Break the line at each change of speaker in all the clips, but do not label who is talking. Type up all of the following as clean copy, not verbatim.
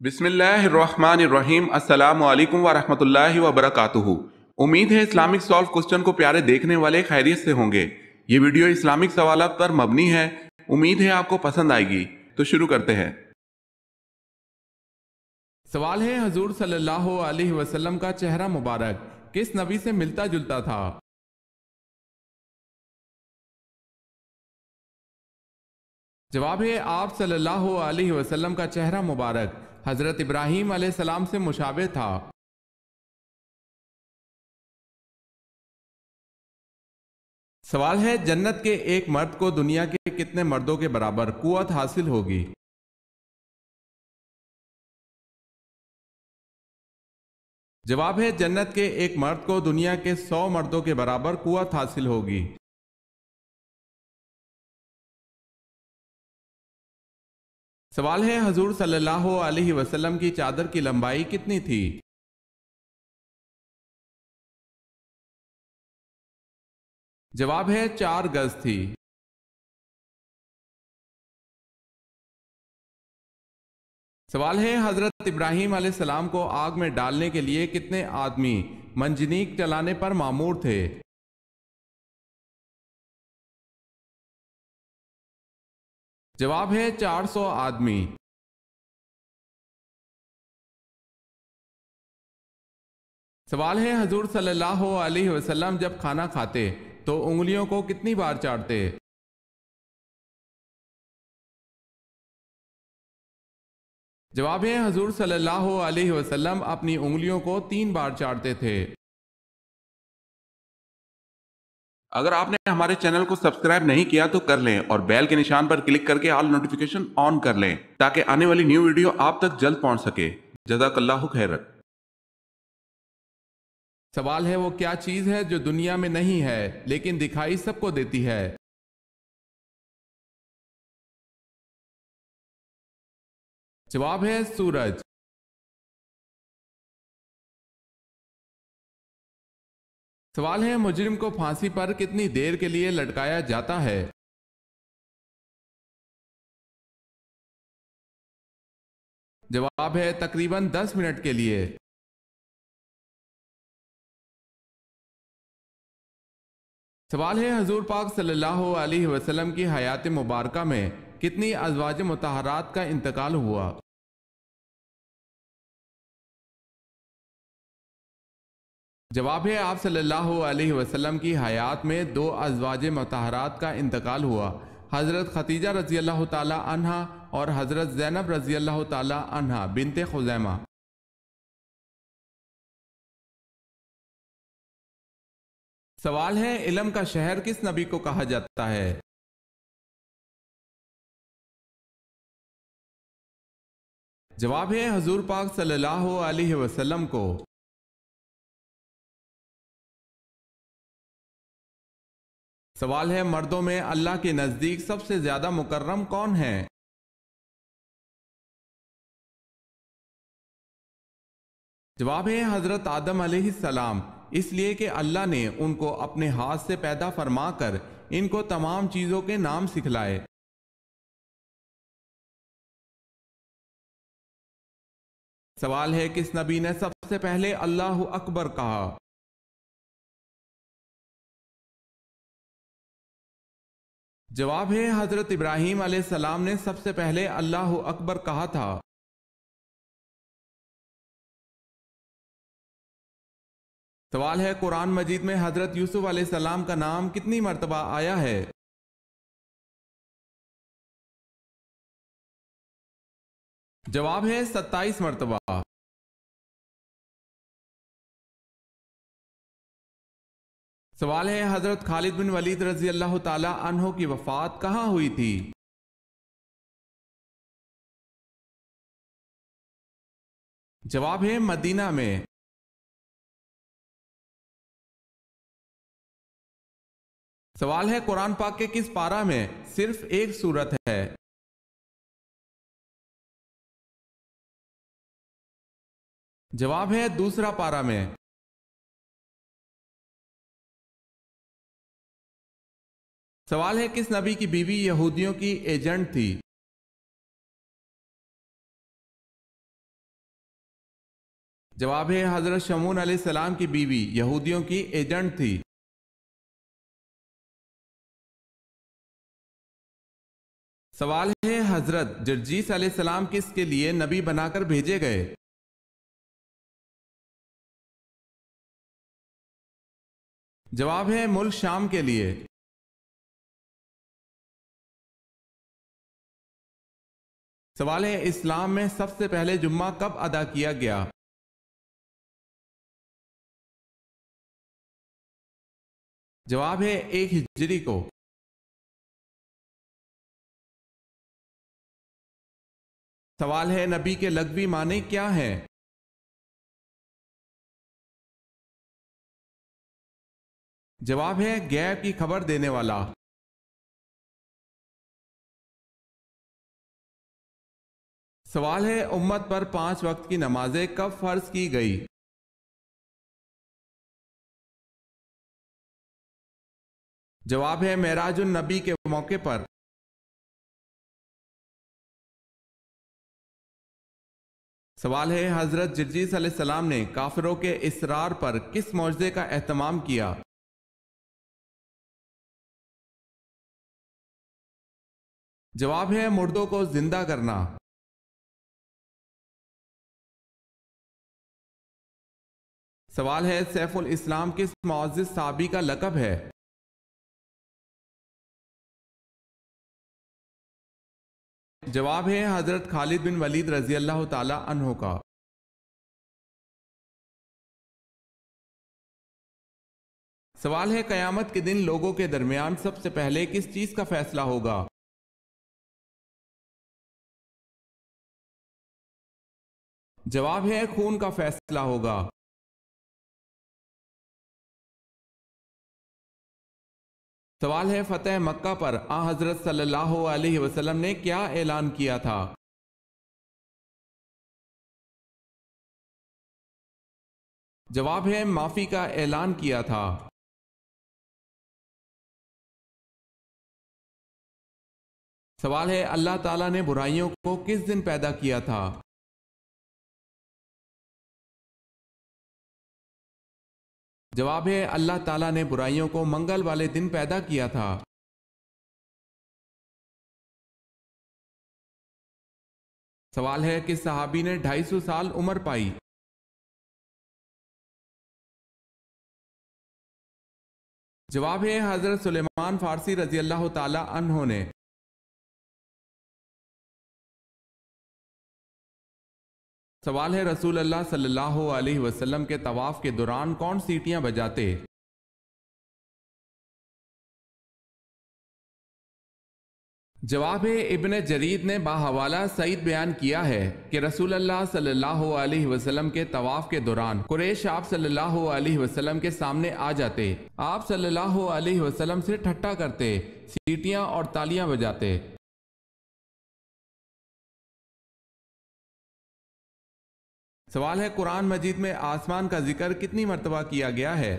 بسم اللہ الرحمن الرحیم السلام علیکم ورحمۃ اللہ وبرکاتہ۔ امید ہے اسلامک سالو کوسچن کو پیارے دیکھنے والے خیریت سے ہوں گے۔ یہ ویڈیو اسلامک سوالات پر مبنی ہے، امید ہے آپ کو پسند آئے گی۔ تو شروع کرتے ہیں۔ سوال ہے، حضور صلی اللہ علیہ وسلم کا چہرہ مبارک کس نبی سے ملتا جلتا تھا؟ جواب ہے، آپ صلی اللہ علیہ وسلم کا چہرہ مبارک حضرت ابراہیم علیہ السلام سے مشابہ تھا۔ سوال ہے، جنت کے ایک مرد کو دنیا کے کتنے مردوں کے برابر قوت حاصل ہوگی؟ جواب ہے، جنت کے ایک مرد کو دنیا کے 100 مردوں کے برابر قوت حاصل ہوگی۔ سوال ہے، حضور صلی اللہ علیہ وسلم کی چادر کی لمبائی کتنی تھی؟ جواب ہے، 4 گز تھی۔ سوال ہے، حضرت ابراہیم علیہ السلام کو آگ میں ڈالنے کے لیے کتنے آدمی منجنیق چلانے پر مامور تھے؟ جواب ہے، 400 آدمی۔ سوال ہے، حضور صلی اللہ علیہ وسلم جب کھانا کھاتے تو انگلیوں کو کتنی بار چاٹتے؟ جواب ہے، حضور صلی اللہ علیہ وسلم اپنی انگلیوں کو 3 بار چاٹتے تھے۔ اگر آپ نے ہمارے چینل کو سبسکرائب نہیں کیا تو کر لیں اور بیل کے نشان پر کلک کر کے آل نوٹیفیکیشن آن کر لیں تاکہ آنے والی نیو ویڈیو آپ تک جلد پہنچ سکے۔ جزاک اللہ خیرت۔ سوال ہے، وہ کیا چیز ہے جو دنیا میں نہیں ہے لیکن دکھائی سب کو دیتی ہے؟ جواب ہے، سورج۔ سوال ہے، مجرم کو پھانسی پر کتنی دیر کے لیے لٹکایا جاتا ہے؟ جواب ہے، تقریباً 10 منٹ کے لیے۔ سوال ہے، حضور پاک صلی اللہ علیہ وسلم کی حیات مبارکہ میں کتنی ازواج مطہرات کا انتقال ہوا؟ جواب ہے، آپ صلی اللہ علیہ وسلم کی حیات میں 2 ازواج مطہرات کا انتقال ہوا، حضرت خدیجہ رضی اللہ تعالی عنہا اور حضرت زینب رضی اللہ تعالی عنہا بنت خزیمہ۔ سوال ہے، علم کا شہر کس نبی کو کہا جاتا ہے؟ جواب ہے، حضور پاک صلی اللہ علیہ وسلم کو۔ سوال ہے، مردوں میں اللہ کے نزدیک سب سے زیادہ مکرم کون ہے؟ جواب ہے، حضرت آدم علیہ السلام، اس لیے کہ اللہ نے ان کو اپنے ہاتھ سے پیدا فرما کر ان کو تمام چیزوں کے نام سکھلائے۔ سوال ہے، کس نبی نے سب سے پہلے اللہ اکبر کہا؟ جواب ہے، حضرت ابراہیم علیہ السلام نے سب سے پہلے اللہ اکبر کہا تھا۔ سوال ہے، قرآن مجید میں حضرت یوسف علیہ السلام کا نام کتنی مرتبہ آیا ہے؟ جواب ہے، 27 مرتبہ۔ سوال ہے، حضرت خالد بن ولید رضی اللہ تعالی عنہ کی وفات کہاں ہوئی تھی؟ جواب ہے، مدینہ میں۔ سوال ہے، قرآن پاک کے کس پارہ میں صرف ایک سورت ہے؟ جواب ہے، دوسرا پارہ میں۔ سوال ہے، کس نبی کی بیوی یہودیوں کی ایجنٹ تھی؟ جواب ہے حضرت شمعون علیہ السلام کی بیوی یہودیوں کی ایجنٹ تھی۔ سوال ہے حضرت جرجیس علیہ السلام کس کے لیے نبی بنا کر بھیجے گئے؟ جواب ہے ملک شام کے لیے۔ سوال ہے اسلام میں سب سے پہلے جمعہ کب ادا کیا گیا؟ جواب ہے 1 ہجری کو۔ سوال ہے نبی کے لغوی معنی کیا ہیں؟ جواب ہے غیب کی خبر دینے والا۔ سوال ہے امت پر 5 وقت کی نمازیں کب فرض کی گئی؟ جواب ہے معراج النبی کے موقع پر۔ سوال ہے حضرت جرجیس علیہ السلام نے کافروں کے اصرار پر کس معجزے کا اہتمام کیا؟ جواب ہے مردوں کو زندہ کرنا۔ سوال ہے سیف الاسلام کس معزز صحابی کا لقب ہے؟ جواب ہے حضرت خالد بن ولید رضی اللہ تعالی عنہ کا۔ سوال ہے قیامت کے دن لوگوں کے درمیان سب سے پہلے کس چیز کا فیصلہ ہوگا؟ جواب ہے خون کا فیصلہ ہوگا۔ سوال ہے فتح مکہ پر آن حضرت صلی اللہ علیہ وسلم نے کیا اعلان کیا تھا؟ جواب ہے معافی کا اعلان کیا تھا۔ سوال ہے اللہ تعالیٰ نے برائیوں کو کس دن پیدا کیا تھا؟ جواب ہے اللہ تعالیٰ نے برائیوں کو منگل والے دن پیدا کیا تھا۔ سوال ہے کس صحابی نے 250 سال عمر پائی؟ جواب ہے حضرت سلیمان فارسی رضی اللہ تعالی عنہ نے۔ سوال ہے رسول اللہ صلی اللہ علیہ وسلم کے طواف کے دوران کون سیٹیاں بجاتے؟ جواب ہے ابن جرید نے باحوالہ سعید بیان کیا ہے کہ رسول اللہ صلی اللہ علیہ وسلم کے طواف کے دوران قریش آپ صلی اللہ علیہ وسلم کے سامنے آ جاتے، آپ صلی اللہ علیہ وسلم سے ٹھٹھا کرتے، سیٹیاں اور تالیاں بجاتے۔ سوال ہے قرآن مجید میں آسمان کا ذکر کتنی مرتبہ کیا گیا ہے؟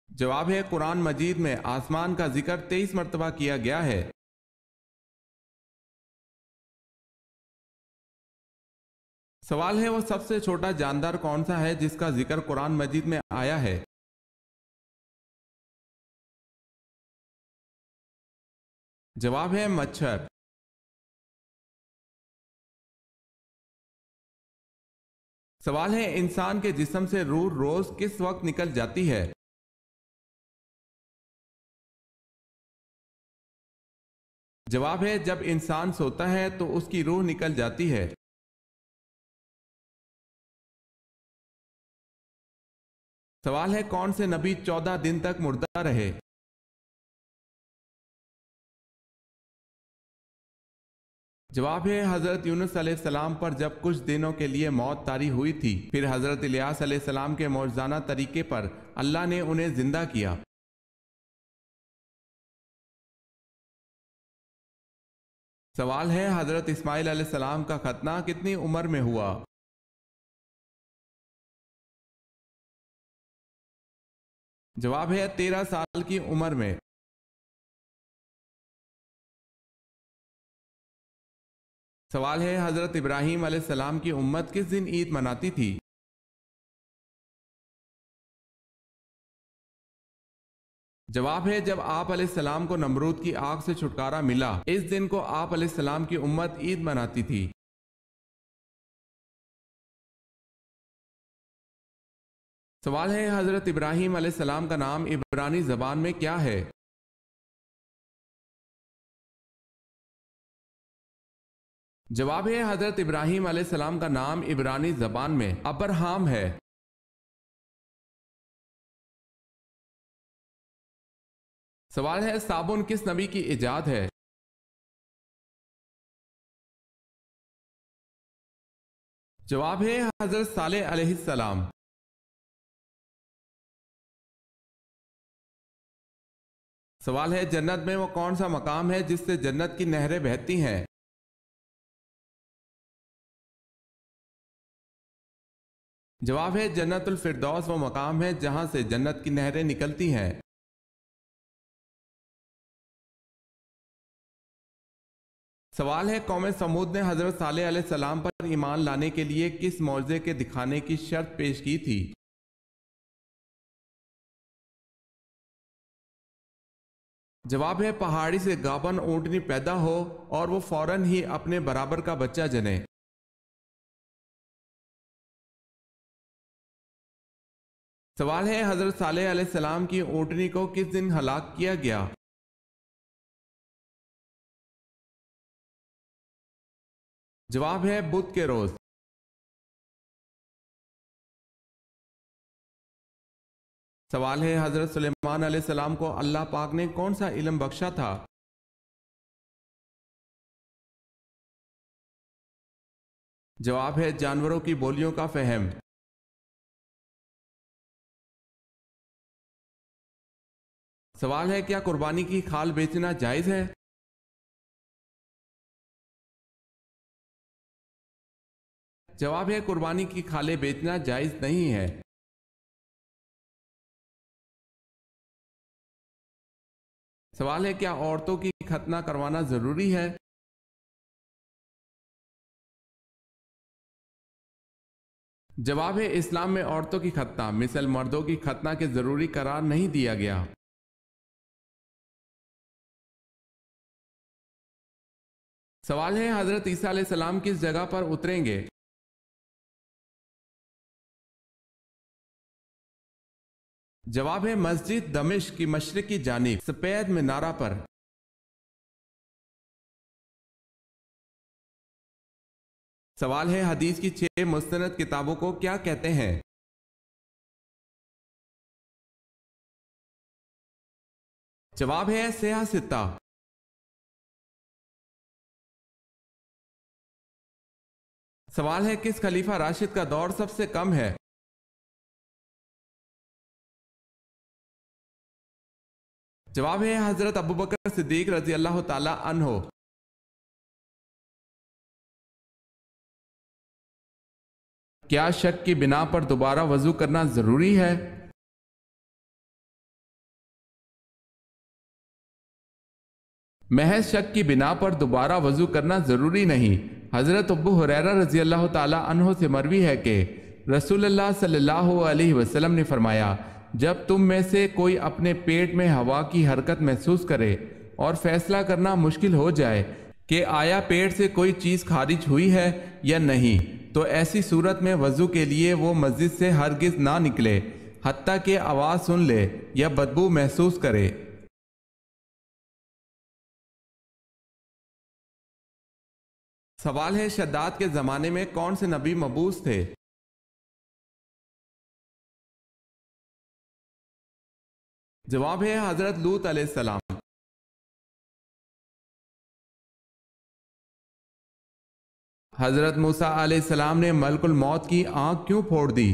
جواب ہے قرآن مجید میں آسمان کا ذکر 23 مرتبہ کیا گیا ہے۔ سوال ہے وہ سب سے چھوٹا جاندار کون سا ہے جس کا ذکر قرآن مجید میں آیا ہے؟ جواب ہے مچھر۔ سوال ہے انسان کے جسم سے روح روز کس وقت نکل جاتی ہے؟ جواب ہے جب انسان سوتا ہے تو اس کی روح نکل جاتی ہے۔ سوال ہے کون سے نبی 14 دن تک مردہ رہے؟ جواب ہے حضرت یونس علیہ السلام پر جب کچھ دنوں کے لیے موت طاری ہوئی تھی، پھر حضرت الیاس علیہ السلام کے معجزانہ طریقے پر اللہ نے انہیں زندہ کیا۔ سوال ہے حضرت اسماعیل علیہ السلام کا ختنہ کتنی عمر میں ہوا؟ جواب ہے 13 سال کی عمر میں۔ سوال ہے حضرت ابراہیم علیہ السلام کی امت کس دن عید مناتی تھی؟ جواب ہے جب آپ علیہ السلام کو نمرود کی آگ سے چھٹکارا ملا اس دن کو آپ علیہ السلام کی امت عید مناتی تھی۔ سوال ہے حضرت ابراہیم علیہ السلام کا نام عبرانی زبان میں کیا ہے؟ جواب ہے حضرت ابراہیم علیہ السلام کا نام عبرانی زبان میں ابرہام ہے۔ سوال ہے صابن کس نبی کی ایجاد ہے؟ جواب ہے حضرت صالح علیہ السلام۔ سوال ہے جنت میں وہ کون سا مقام ہے جس سے جنت کی نہریں بہتی ہیں؟ جواب ہے جنت الفردوس وہ مقام ہے جہاں سے جنت کی نہریں نکلتی ہیں۔ سوال ہے قوم سمود نے حضرت صالح علیہ السلام پر ایمان لانے کے لیے کس معجزے کے دکھانے کی شرط پیش کی تھی؟ جواب ہے پہاڑی سے گابن اونٹنی پیدا ہو اور وہ فوراً ہی اپنے برابر کا بچہ جنے۔ سوال ہے حضرت صالح علیہ السلام کی اونٹنی کو کس دن ہلاک کیا گیا؟ جواب ہے بدھ کے روز۔ سوال ہے حضرت سلیمان علیہ السلام کو اللہ پاک نے کون سا علم بخشا تھا؟ جواب ہے جانوروں کی بولیوں کا فہم۔ سوال ہے کیا قربانی کی کھال بیچنا جائز ہے؟ جواب ہے قربانی کی کھالیں بیچنا جائز نہیں ہے۔ سوال ہے کیا عورتوں کی ختنہ کروانا ضروری ہے؟ جواب ہے اسلام میں عورتوں کی ختنہ مثل مردوں کی ختنہ کے ضروری قرار نہیں دیا گیا۔ سوال ہے حضرت عیسیٰ علیہ السلام کس جگہ پر اتریں گے؟ جواب ہے مسجد دمشق کی مشرق کی جانب سفید مینارہ پر۔ سوال ہے حدیث کی 6 مستند کتابوں کو کیا کہتے ہیں؟ جواب ہے سیاہ ستہ۔ سوال ہے کس خلیفہ راشد کا دور سب سے کم ہے؟ جواب ہے حضرت ابوبکر صدیق رضی اللہ تعالی عنہ۔ کیا شک کی بنا پر دوبارہ وضو کرنا ضروری ہے؟ محض شک کی بنا پر دوبارہ وضو کرنا ضروری نہیں۔ حضرت ابو ہریرہ رضی اللہ تعالی عنہ سے مروی ہے کہ رسول اللہ صلی اللہ علیہ وسلم نے فرمایا جب تم میں سے کوئی اپنے پیٹ میں ہوا کی حرکت محسوس کرے اور فیصلہ کرنا مشکل ہو جائے کہ آیا پیٹ سے کوئی چیز خارج ہوئی ہے یا نہیں تو ایسی صورت میں وضو کے لیے وہ مسجد سے ہرگز نہ نکلے حتیٰ کہ آواز سن لے یا بدبو محسوس کرے۔ سوال ہے شداد کے زمانے میں کون سے نبی مبعوث تھے؟ جواب ہے حضرت لوط علیہ السلام۔ حضرت موسیٰ علیہ السلام نے ملک الموت کی آنکھ کیوں پھوڑ دی؟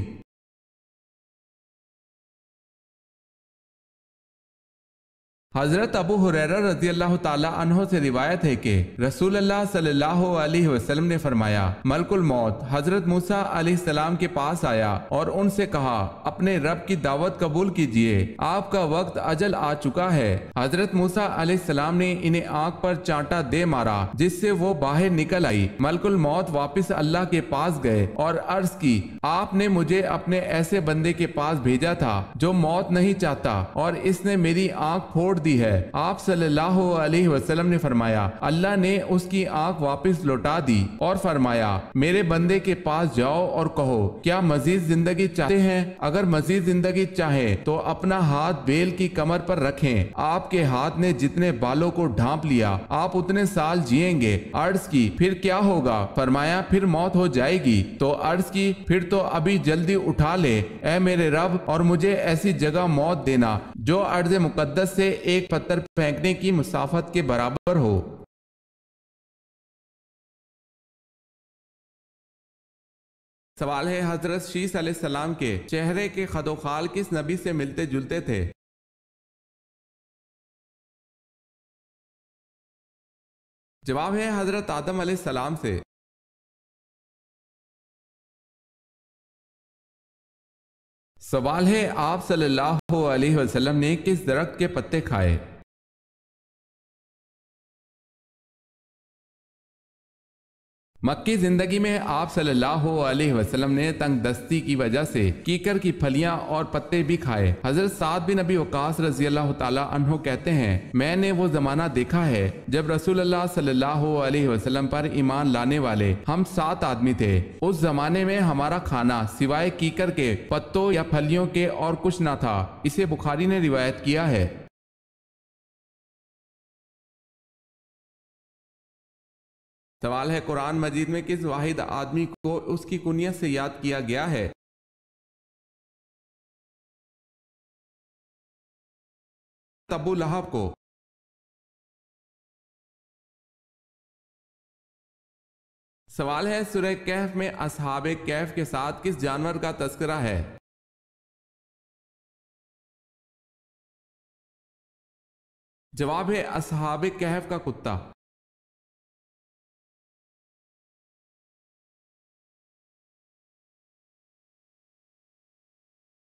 حضرت ابو ہریرہ رضی اللہ تعالی عنہ سے روایت ہے کہ رسول اللہ صلی اللہ علیہ وسلم نے فرمایا، ملک الموت حضرت موسیٰ علیہ السلام کے پاس آیا اور ان سے کہا، اپنے رب کی دعوت قبول کیجئے، آپ کا وقت اجل آ چکا ہے۔ حضرت موسیٰ علیہ السلام نے انہیں آنکھ پر چانٹا دے مارا جس سے وہ باہر نکل آئی۔ ملک الموت واپس اللہ کے پاس گئے اور عرض کی، آپ نے مجھے اپنے ایسے بندے کے پاس بھیجا تھا جو موت نہیں چاہتا اور اس نے میری آنکھ پھوڑ دی ہے۔ آپ صلی اللہ علیہ وسلم نے فرمایا، اللہ نے اس کی آنکھ واپس لوٹا دی اور فرمایا، میرے بندے کے پاس جاؤ اور کہو، کیا مزید زندگی چاہتے ہیں؟ اگر مزید زندگی چاہیں تو اپنا ہاتھ بیل کی کمر پر رکھیں۔ آپ کے ہاتھ نے جتنے بالوں کو ڈھانپ لیا آپ اتنے سال جئیں گے۔ عرض کی، پھر کیا ہوگا؟ فرمایا، پھر موت ہو جائے گی۔ تو عرض کی، پھر تو ابھی جلدی اٹھا لے اے میرے رب، اور مجھے ایسی جگہ موت دینا جو ارض مقدس سے ایک پتھر پھینکنے کی مسافت کے برابر ہو۔ سوال ہے، حضرت شیس علیہ السلام کے چہرے کے خد و خال کس نبی سے ملتے جلتے تھے؟ جواب ہے حضرت آدم علیہ السلام سے۔ سوال ہے، آپ صلی اللہ علیہ وسلم نے کس درخت کے پتے کھائے؟ مکی زندگی میں آپ صلی اللہ علیہ وسلم نے تنگ دستی کی وجہ سے کیکر کی پھلیاں اور پتے بھی کھائے۔ حضرت سعد بن ابی وقاص رضی اللہ تعالی عنہ کہتے ہیں، میں نے وہ زمانہ دیکھا ہے جب رسول اللہ صلی اللہ علیہ وسلم پر ایمان لانے والے ہم 7 آدمی تھے۔ اس زمانے میں ہمارا کھانا سوائے کیکر کے پتوں یا پھلیوں کے اور کچھ نہ تھا۔ اسے بخاری نے روایت کیا ہے۔ سوال ہے، قرآن مجید میں کس واحد آدمی کو اس کی کنیت سے یاد کیا گیا ہے؟ ابو لہب کو۔ سوال ہے، سورہ کہف میں اصحاب کہف کے ساتھ کس جانور کا تذکرہ ہے؟ جواب ہے اصحاب کہف کا کتا۔